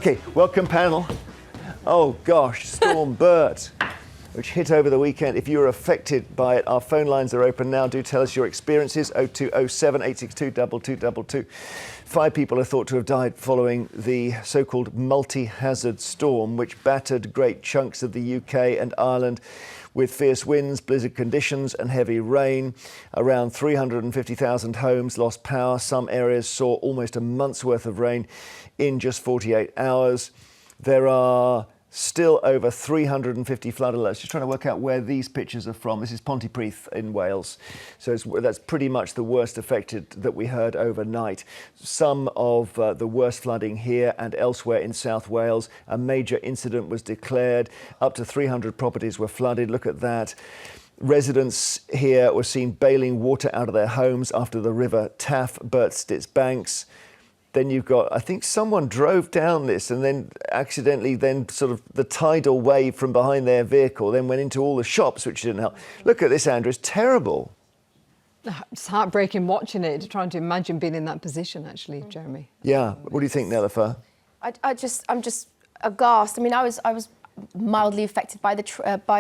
Okay, welcome panel. Oh gosh, Storm Bert, which hit over the weekend. If you were affected by it, our phone lines are open now. Do tell us your experiences. 0207 862 2222. 5 people are thought to have died following the so-called multi-hazard storm, which battered great chunks of the UK and Ireland with fierce winds, blizzard conditions and heavy rain. Around 350,000 homes lost power. Some areas saw almost a month's worth of rain in just 48 hours. There are still over 350 flood alerts. Just trying to work out where these pictures are from. This is Pontypridd in Wales. So that's pretty much the worst affected that we heard overnight. Some of the worst flooding here and elsewhere in South Wales. A major incident was declared. Up to 300 properties were flooded. Look at that. Residents here were seen bailing water out of their homes after the River Taff burst its banks. Then you've got, I think someone drove down this and then accidentally then sort of the tidal wave from behind their vehicle then went into all the shops, which didn't help. Look at this, Andrea, it's terrible. It's heartbreaking watching it, trying to imagine being in that position, actually, Jeremy. Yeah, what do you think, Nelufar? I'm just aghast. I mean, I was mildly affected by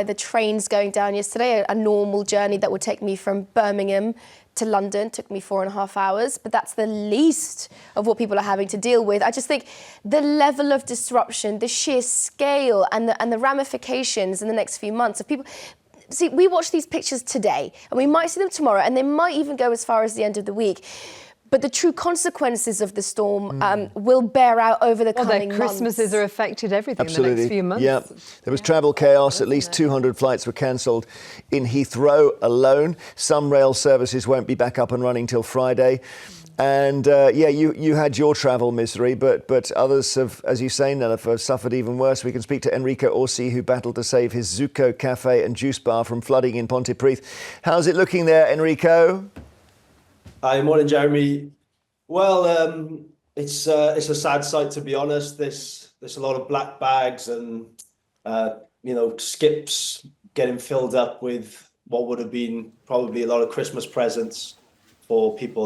the trains going down yesterday. A normal journey that would take me from Birmingham to London took me 4.5 hours, but that's the least of what people are having to deal with. I just think the level of disruption, the sheer scale and the ramifications in the next few months of people. See, we watch these pictures today and we might see them tomorrow and they might even go as far as the end of the week. But the true consequences of the storm will bear out over the coming months. Their Christmases are affected, everything Absolutely. In the next few months. Yeah, there was travel chaos. At least 200 flights were cancelled in Heathrow alone. Some rail services won't be back up and running till Friday. And you had your travel misery, but others have, as you say, Nelufar, suffered even worse. We can speak to Enrico Orsi, who battled to save his Zucco cafe and juice bar from flooding in Pontypridd. How's it looking there, Enrico? Hi, morning, Jeremy. Well, it's a sad sight, to be honest. There's a lot of black bags and skips getting filled up with what would have been probably a lot of Christmas presents for people,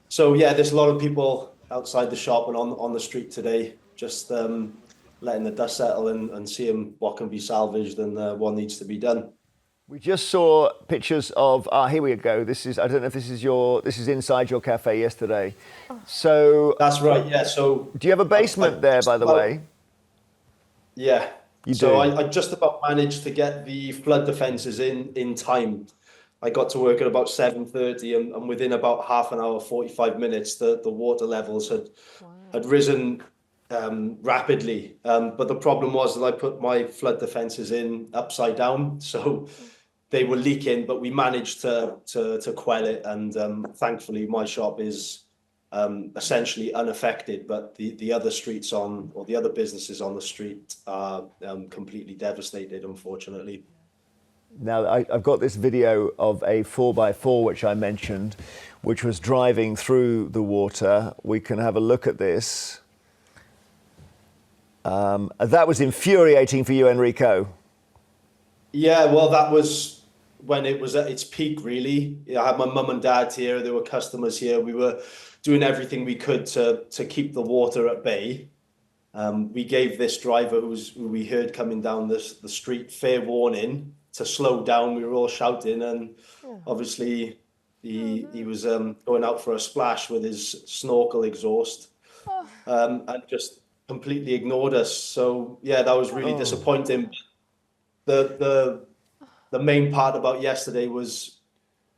So yeah, there's a lot of people outside the shop and on the street today, just letting the dust settle and seeing what can be salvaged and what needs to be done. We just saw pictures of, here we go. This is, I don't know if this is inside your cafe yesterday. So that's right, yeah. So do you have a basement there, by the way? Yeah. You do? So I just about managed to get the flood defences in time. I got to work at about 7:30 and within about half an hour, 45 minutes, the water levels had risen rapidly. But the problem was that I put my flood defences in upside down. So they were leaking, but we managed to quell it. And thankfully, my shop is essentially unaffected, but the other streets or the other businesses on the street are completely devastated, unfortunately. Now, I've got this video of a 4x4, which I mentioned, which was driving through the water. We can have a look at this. That was infuriating for you, Enrico. Yeah, well, that was when it was at its peak, really. I had my mum and dad here. There were customers here. We were doing everything we could to keep the water at bay. We gave this driver who we heard coming down the street fair warning to slow down. We were all shouting, and obviously he was going out for a splash with his snorkel exhaust and just completely ignored us. So yeah, that was really disappointing. The main part about yesterday was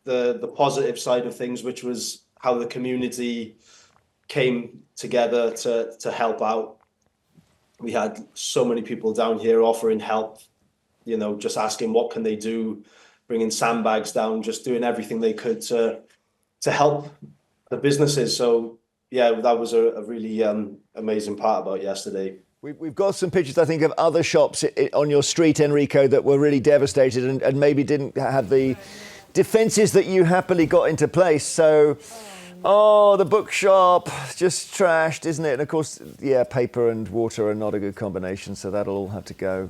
the positive side of things, which was how the community came together to help out. We had so many people down here offering help, just asking what can they do, bringing sandbags down, just doing everything they could to help the businesses. So yeah, that was a really amazing part about yesterday. We've got some pictures, I think, of other shops on your street, Enrico, that were really devastated and maybe didn't have the defences that you happily got into place. So, the bookshop, just trashed, isn't it? And of course, yeah, paper and water are not a good combination, so that'll all have to go.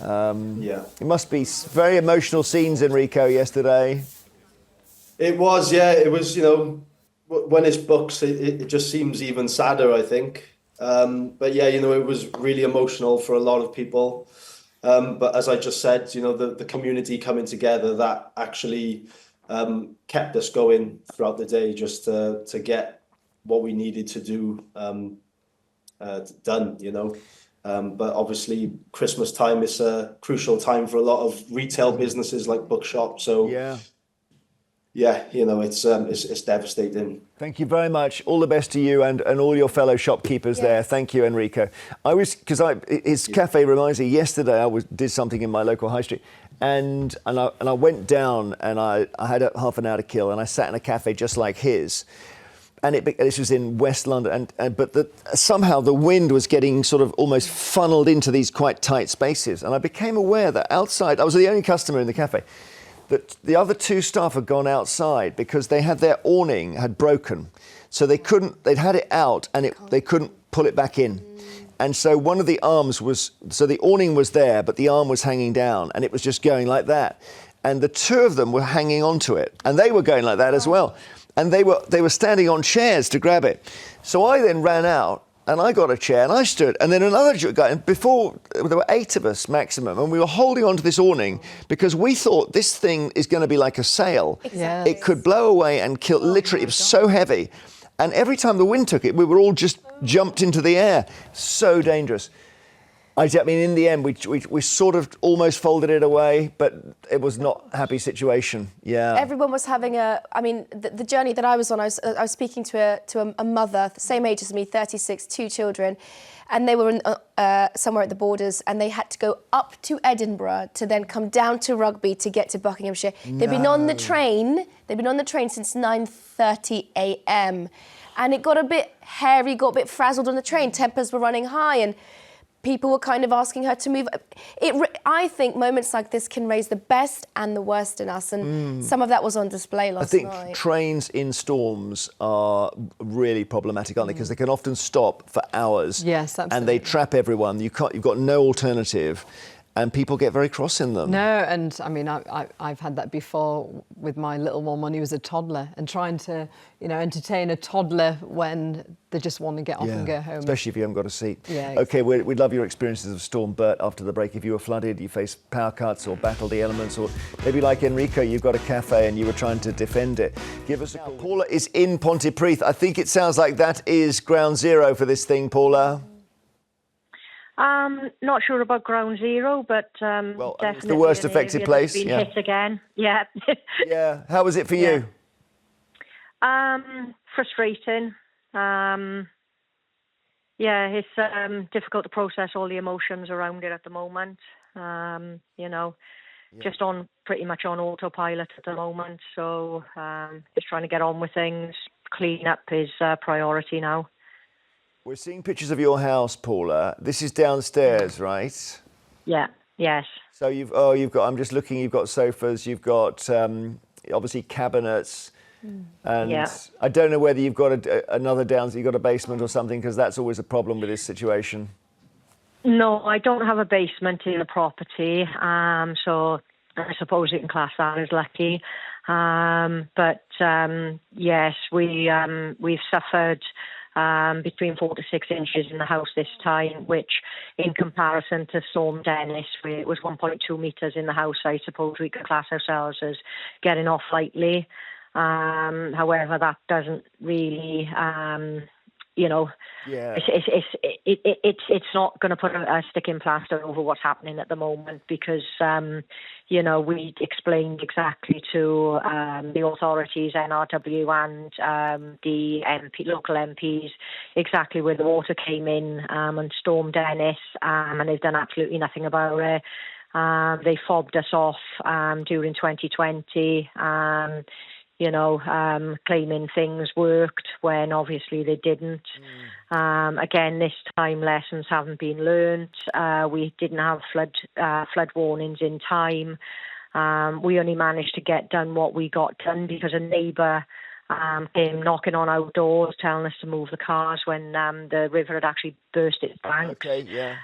Yeah. It must be very emotional scenes, Enrico, yesterday. It was, yeah. It was, when it's books, it just seems even sadder, I think. But yeah, it was really emotional for a lot of people. But as I just said, the community coming together, that actually kept us going throughout the day, just to get what we needed to do done. But obviously Christmas time is a crucial time for a lot of retail businesses like bookshops. So yeah, it's devastating. Thank you very much. All the best to you and all your fellow shopkeepers there. Thank you, Enrico. His cafe reminds me, yesterday I did something in my local high street and I went down and I had half an hour to kill and I sat in a cafe just like his. And this was in West London, but somehow the wind was getting sort of almost funneled into these quite tight spaces. And I became aware that outside, I was the only customer in the cafe, that the other two staff had gone outside because they had their awning had broken. So they'd had it out and they couldn't pull it back in. And so one of the arms so the awning was there, but the arm was hanging down and it was just going like that. And the two of them were hanging onto it and they were going like that as well. And they were standing on chairs to grab it. So I then ran out and I got a chair and I stood and then another guy, and before there were 8 of us maximum and we were holding onto this awning because we thought this thing is going to be like a sail. Exactly. It could blow away and kill, literally it was so heavy. And every time the wind took it, we were all just jumped into the air. So dangerous. I mean, in the end, we sort of almost folded it away, but it was not a happy situation. Yeah. Everyone was having the journey that I was on, I was speaking to a mother, the same age as me, 36, 2 children, and they were somewhere at the borders and they had to go up to Edinburgh to then come down to Rugby to get to Buckinghamshire. No. They've been on the train since 9:30 a.m. and it got a bit hairy, got a bit frazzled on the train. Tempers were running high and people were kind of asking her to move. I think moments like this can raise the best and the worst in us, and some of that was on display last night. I think trains in storms are really problematic, aren't they? Because they can often stop for hours. Yes, absolutely. And they trap everyone. You've got no alternative. And people get very cross in them. No, and I mean, I've had that before with my little one when he was a toddler, and trying to, entertain a toddler when they just want to get off and go home. Especially if you haven't got a seat. Yeah, exactly. Okay, we'd love your experiences of Storm Bert after the break. If you were flooded, you faced power cuts or battled the elements, or maybe like Enrico, you've got a cafe and you were trying to defend it. Give us a call. Paula is in Pontypridd. I think it sounds like that is ground zero for this thing, Paula. Not sure about ground zero, but well, definitely it's the worst affected place. Been hit again. Yeah. Yeah. How was it for you? Frustrating. It's difficult to process all the emotions around it at the moment. Just pretty much on autopilot at the moment. So just trying to get on with things. Clean up is priority now. We're seeing pictures of your house, Paula. This is downstairs, right? Yeah. Yes. So you've got. I'm just looking. You've got sofas. You've got obviously cabinets, and I don't know whether you've got another downstairs. You've got a basement or something, because that's always a problem with this situation. No, I don't have a basement in the property. So I suppose you can class that as lucky. Yes, we've suffered between 4 to 6 inches in the house this time, which in comparison to Storm Dennis, where it was 1.2 metres in the house, I suppose we could class ourselves as getting off lightly. However, that doesn't really, it's not going to put a sticking plaster over what's happening at the moment, because we explained exactly to the authorities, NRW and the local MPs, exactly where the water came in and Storm Dennis, and they've done absolutely nothing about it. They fobbed us off during 2020. Claiming things worked when obviously they didn't. Again, this time lessons haven't been learnt. We didn't have flood warnings in time. We only managed to get done what we got done because a neighbour came knocking on our doors telling us to move the cars when the river had actually burst its banks. Okay, yeah.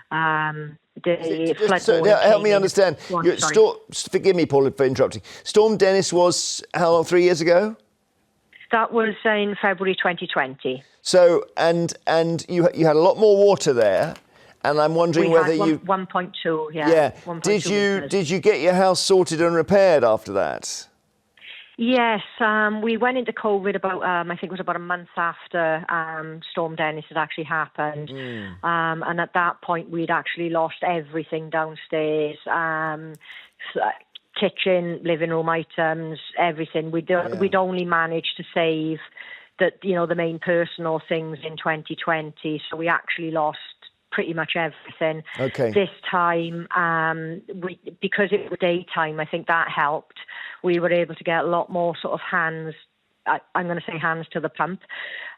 Help me understand. Forgive me, Paul, for interrupting. Storm Dennis was how long? 3 years ago? That was in February 2020. So, and you had a lot more water there, and I'm wondering whether had you 1.2, yeah. yeah. 1.2 meters. Did you get your house sorted and repaired after that? Yes, we went into COVID about, I think it was about a month after Storm Dennis had actually happened. And at that point, we'd actually lost everything downstairs, kitchen, living room items, everything. We'd only managed to save the main personal things in 2020. So we actually lost pretty much everything. Okay. This time, because it was daytime, I think that helped. We were able to get a lot more sort of hands to the pump,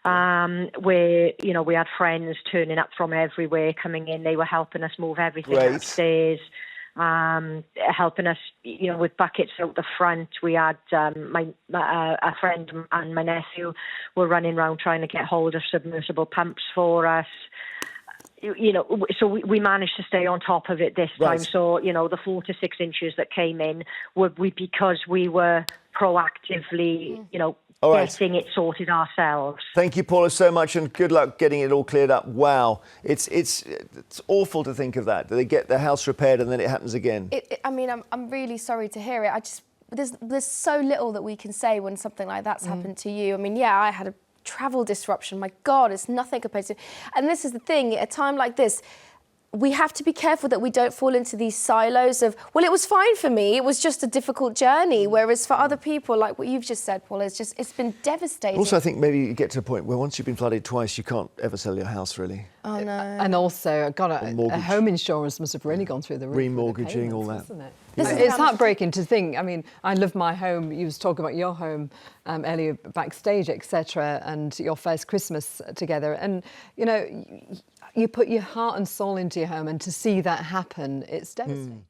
where, we had friends turning up from everywhere coming in. They were helping us move everything upstairs, helping us, with buckets out the front. We had a friend and my nephew were running around trying to get hold of submersible pumps for us. So we managed to stay on top of it this time. Right. So, the 4 to 6 inches that came in were because we were proactively, All right. getting it sorted ourselves. Thank you, Paula, so much, and good luck getting it all cleared up. Wow, it's awful to think of that. They get their house repaired and then it happens again. I'm really sorry to hear it. There's so little that we can say when something like that's happened to you. I had a travel disruption. My God, it's nothing compared to. And this is the thing. At a time like this, we have to be careful that we don't fall into these silos of, well, it was fine for me, it was just a difficult journey. Whereas for other people, like what you've just said, Paul, it's been devastating. Also, I think maybe you get to a point where once you've been flooded twice, you can't ever sell your house, really. Oh, no. And also, a home insurance must have really gone through the roof. Remortgaging, all that. Isn't it? This is It's heartbreaking to think. I love my home. You was talking about your home earlier backstage, etc., and your first Christmas together. And, you put your heart and soul into your home, and to see that happen, it's devastating.